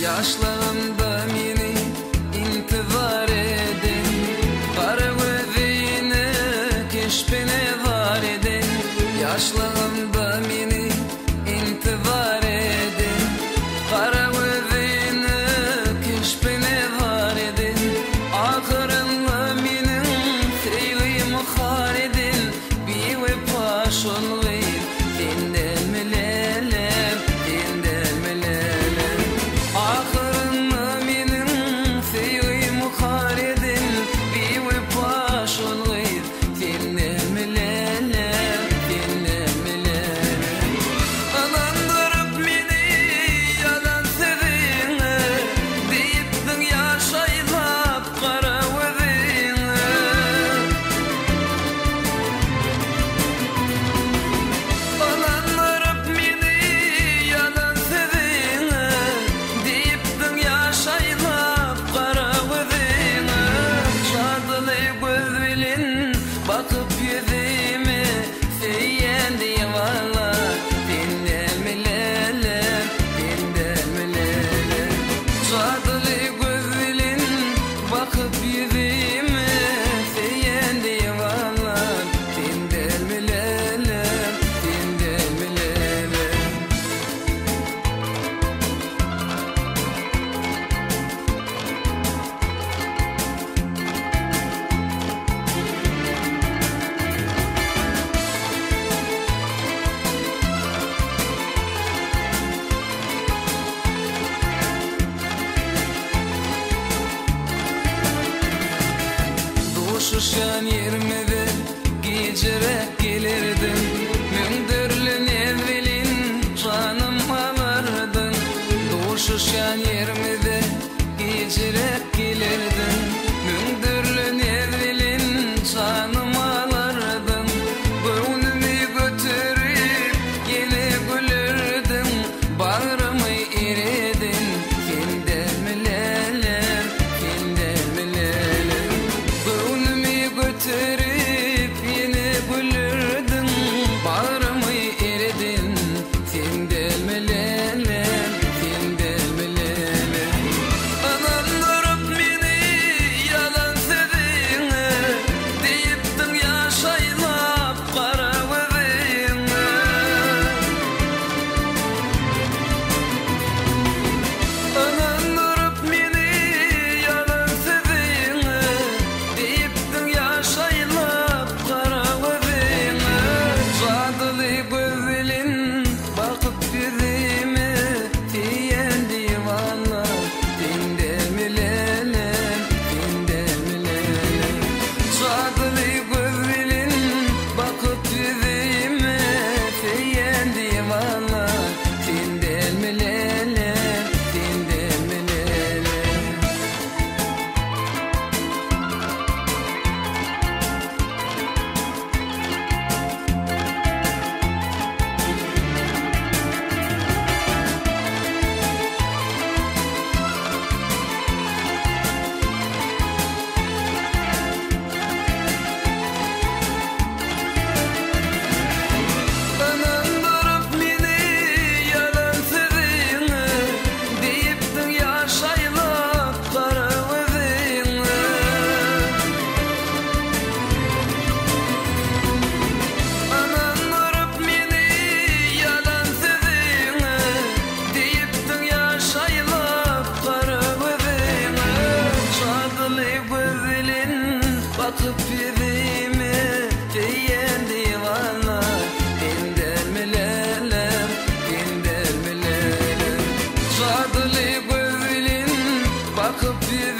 Yaşlarımda meni intizar edin, kara gözüne keşfine var edin. Yaşlarımda meni intizar edin, kara gözüne keşfine var edin. Ahırınla menin sevgimi har edin, bir ve paşon ver dindel melelem, dindel melelem. Ahırınla menin sevgimi har edin, bir ve paşon ver dindel melelem, dindel melelem. Alandırıp meni yalan sevine, deyiptin yaşaylap kara gözüne. Alandırıp meni yalan sevine, deyiptin yaşaylap kara gözüne. Şadılı gözülün bakıp yüzüme söylendi valla, dindel melelem, dindel melelem. Şadılı gözülün bakıp yüzüme söylendi valla, dindel melelem, dindel melelem. Duşuşan yermede geçerek gelirdim, mündürlün evvelin canım alırdın. Duşuşan yermede geçerek gelirdim, mündürlün evvelin canım alırdın. Gönlümü götürüp yine gülürdün, bağrımı eridin, dindel melelem, dindel melelem. Gönlümü götürüp yine gülürdün, bağrımı eridin, dindel melelem, dindel melelem. Alandırıp meni yalan sevine, deyiptin yaşaylap kara gözüne. Alandırıp meni yalan sevine, deyiptin yaşaylap kara gözüne. Şadılı gözülün bakıp yüzüme söylendi valla, dindel melelem, dindel melelem. Şadılı gözülün bakıp yüzüme söylendi valla, dindel melelem, dindel melelem. Alandırıp meni yalan sevine, deyiptin yaşaylap kara gözüne. Alandırıp meni yalan sevine, deyiptin yaşaylap kara gözüne. Şadılı gözülün bakıp yüzüme söylendi valla, dindel melelem, dindel melelem. Şadılı gözülün bakıp yüzüme